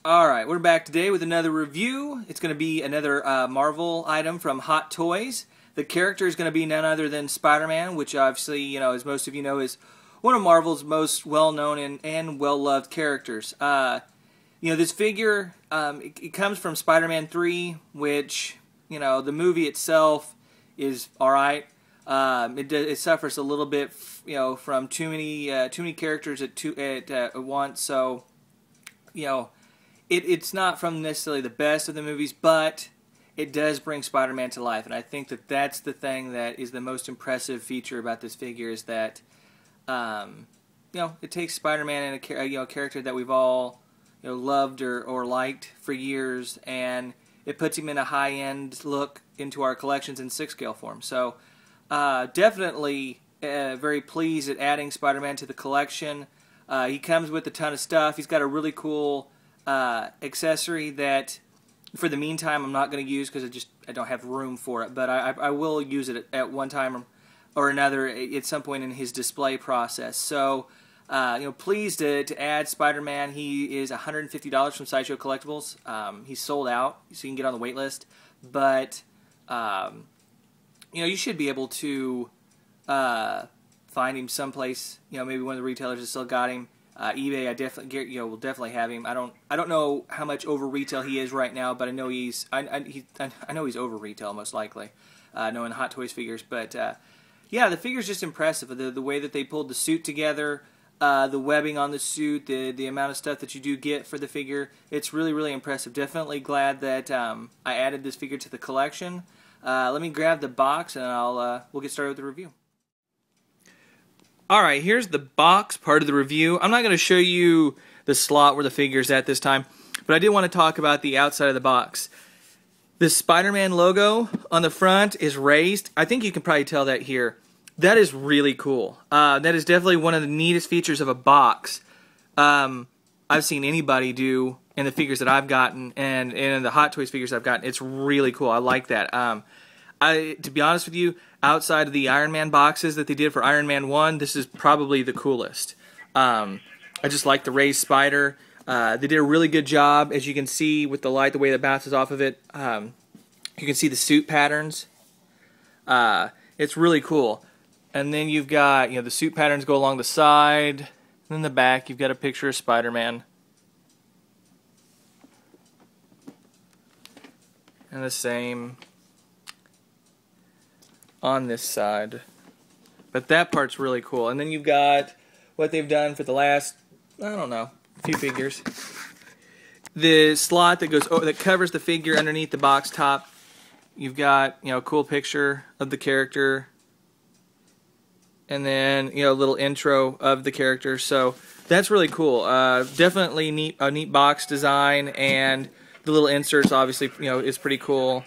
Alright, we're back today with another review. It's going to be another Marvel item from Hot Toys. The character is going to be none other than Spider-Man, which obviously, you know, as most of you know, is one of Marvel's most well-known and well-loved characters. This figure, it comes from Spider-Man 3, which, you know, the movie itself is alright. It suffers a little bit, you know, from too many characters at once, so, you know, it's not from necessarily the best of the movies, but it does bring Spider-Man to life, and I think that that's the thing that is the most impressive feature about this figure is that, it takes Spider-Man and a character that we've all, loved or liked for years, and it puts him in a high-end look into our collections in 6-scale form. So, definitely very pleased at adding Spider-Man to the collection. He comes with a ton of stuff. He's got a really cool accessory that, for the meantime, I'm not going to use because I don't have room for it. But I will use it at one time or another at some point in his display process. So, pleased to add Spider-Man. He is $150 from Sideshow Collectibles. He's sold out, so you can get on the wait list. But you should be able to find him someplace. Maybe one of the retailers has still got him. eBay, I definitely, will definitely have him. I don't know how much over retail he is right now, but I know I know he's over retail most likely, knowing Hot Toys figures. But yeah, the figure's just impressive. The way that they pulled the suit together, the webbing on the suit, the amount of stuff that you do get for the figure, it's really, really impressive. Definitely glad that I added this figure to the collection. Let me grab the box and we'll get started with the review. Alright, here's the box part of the review. I'm not going to show you the slot where the figure's at this time, but I did want to talk about the outside of the box. The Spider-Man logo on the front is raised. I think you can probably tell that here. That is really cool. That is definitely one of the neatest features of a box I've seen anybody do in the figures that I've gotten and in the Hot Toys figures I've gotten. It's really cool. I like that. To be honest with you, outside of the Iron Man boxes that they did for Iron Man 1, this is probably the coolest. I just like the raised spider. They did a really good job, as you can see with the light, the way that bounces off of it. You can see the suit patterns. It's really cool. And then you've got, the suit patterns go along the side. And in the back, you've got a picture of Spider-Man. And the same on this side. But that part's really cool. And then you've got what they've done for the last, I don't know, few figures. The slot that covers the figure underneath the box top. You've got, a cool picture of the character. And then, a little intro of the character. So that's really cool. Definitely a neat box design, and the little inserts obviously, is pretty cool.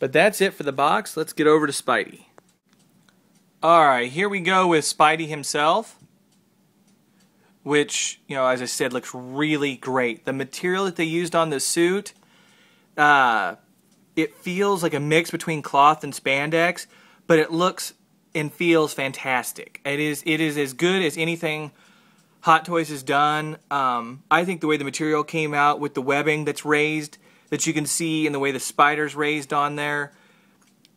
But that's it for the box. Let's get over to Spidey. Alright, here we go with Spidey himself, which, as I said, looks really great. The material that they used on the suit, it feels like a mix between cloth and spandex, but it looks and feels fantastic. It is as good as anything Hot Toys has done. I think the way the material came out with the webbing that's raised, that you can see in the way the spider's raised on there,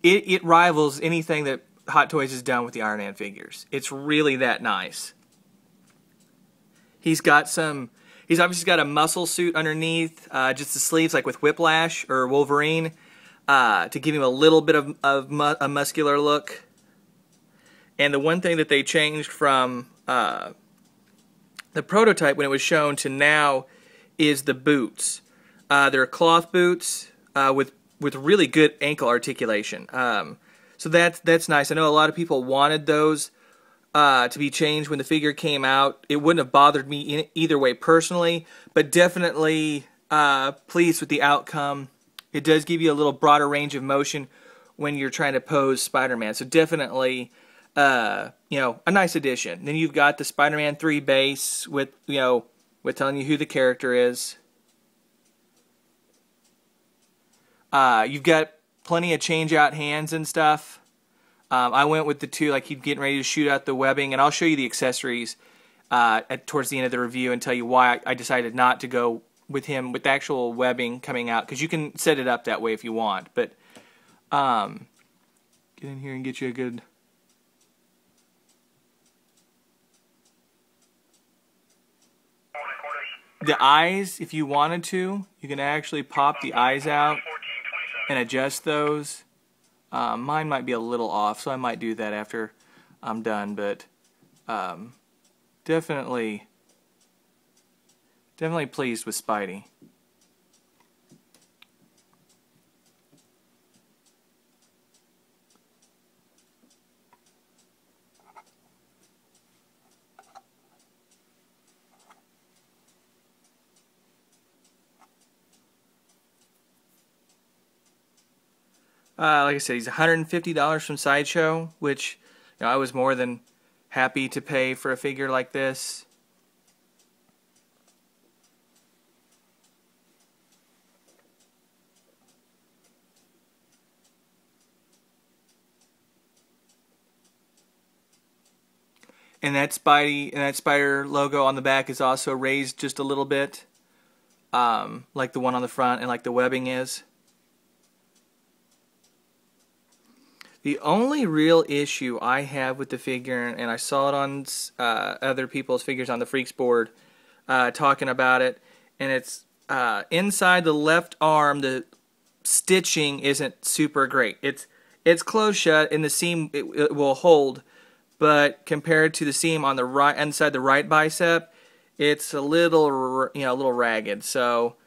it rivals anything that Hot Toys has done with the Iron Man figures. It's really that nice. He's obviously got a muscle suit underneath, just the sleeves like with Whiplash or Wolverine, to give him a little bit of a muscular look. And the one thing that they changed from the prototype when it was shown to now is the boots. They're cloth boots with really good ankle articulation. So that's nice. I know a lot of people wanted those to be changed when the figure came out. It wouldn't have bothered me either way personally, but definitely pleased with the outcome. It does give you a little broader range of motion when you're trying to pose Spider-Man. So definitely, a nice addition. Then you've got the Spider-Man 3 base with telling you who the character is. You've got plenty of change-out hands and stuff. I went with the two, like he's getting ready to shoot out the webbing, and I'll show you the accessories towards the end of the review and tell you why I decided not to go with him with the actual webbing coming out, because you can set it up that way if you want. But get in here and get you a good... The eyes, if you wanted to, you can actually pop the eyes out and adjust those. Mine might be a little off, so I might do that after I'm done, but definitely pleased with Spidey. Like I said, he's $150 from Sideshow, which I was more than happy to pay for a figure like this. And that Spidey and that Spider logo on the back is also raised just a little bit, like the one on the front and like the webbing is. The only real issue I have with the figure, and I saw it on other people's figures on the Freaks board talking about it, and it's inside the left arm, the stitching isn't super great. It's closed shut, and the seam it will hold, but compared to the seam on the right inside the right bicep, it's a little a little ragged. So,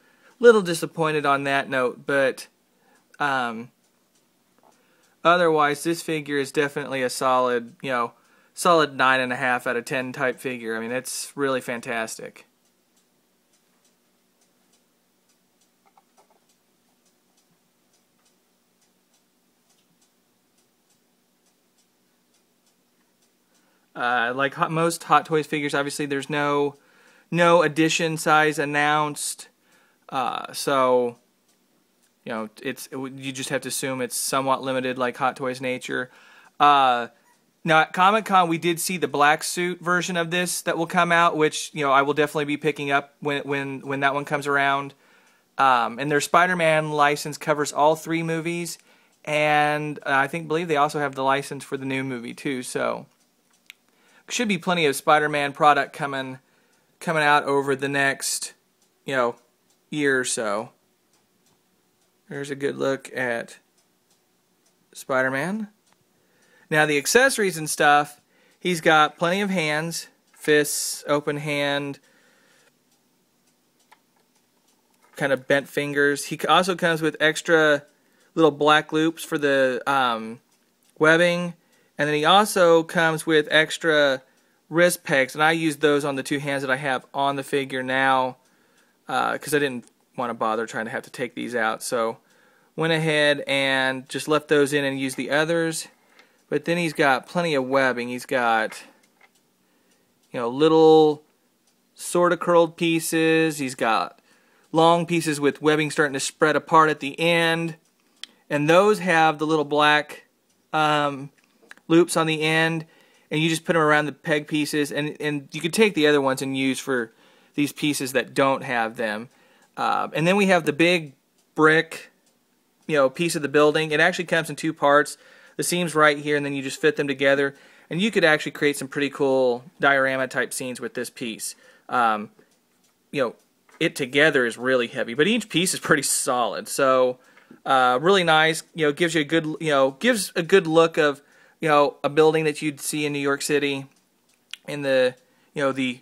little disappointed on that note, but otherwise, this figure is definitely a solid, solid 9.5 out of 10 type figure. I mean, it's really fantastic. Like most Hot Toys figures, obviously there's no edition size announced, so you just have to assume it's somewhat limited, like Hot Toys nature. Now at Comic-Con we did see the black suit version of this that will come out, which I will definitely be picking up when that one comes around. And their Spider-Man license covers all 3 movies, and I believe they also have the license for the new movie too. So should be plenty of Spider-Man product coming out over the next year or so. There's a good look at Spider-Man. Now the accessories and stuff, he's got plenty of hands, fists, open hand, kind of bent fingers. He also comes with extra little black loops for the webbing, and then he also comes with extra wrist pegs, and I use those on the 2 hands that I have on the figure now, because I didn't want to bother trying to have to take these out, so went ahead and just left those in and used the others. But then he's got plenty of webbing. He's got little sort of curled pieces. He's got long pieces with webbing starting to spread apart at the end, and those have the little black loops on the end, and you just put them around the peg pieces, and you could take the other ones and use for these pieces that don't have them. And then we have the big brick piece of the building. It actually comes in 2 parts. The seam's right here, and then you just fit them together, and you could actually create some pretty cool diorama type scenes with this piece. It together is really heavy, but each piece is pretty solid. So really nice. Gives you a good gives a good look of a building that you'd see in New York City, in the the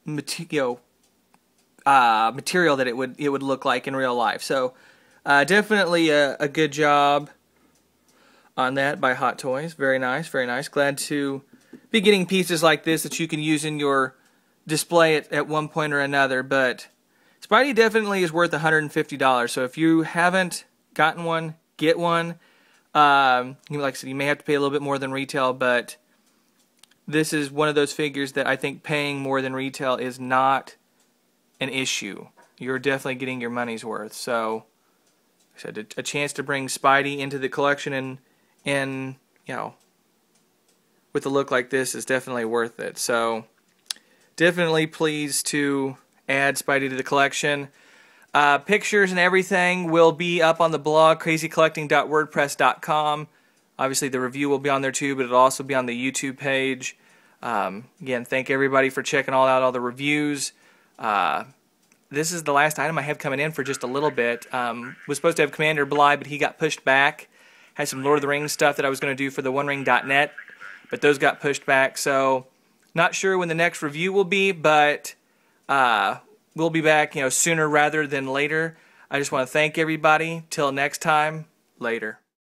material that it would look like in real life. So definitely a good job on that by Hot Toys. Very nice, very nice. Glad to be getting pieces like this that you can use in your display at one point or another. But Spidey definitely is worth $150. So if you haven't gotten one, get one. Like I said, you may have to pay a little bit more than retail, but this is one of those figures that I think paying more than retail is not an issue. You're definitely getting your money's worth. So, like I said, a chance to bring Spidey into the collection and you know, with a look like this is definitely worth it. So definitely pleased to add Spidey to the collection. Pictures and everything will be up on the blog, crazycollecting.wordpress.com. Obviously the review will be on there too, but it'll also be on the YouTube page. Again, thank everybody for checking all the reviews. This is the last item I have coming in for just a little bit. Was supposed to have Commander Bly, but he got pushed back. Had some Lord of the Rings stuff that I was going to do for the OneRing.net, but those got pushed back. So not sure when the next review will be, but we'll be back, sooner rather than later. I just want to thank everybody. Till next time, later.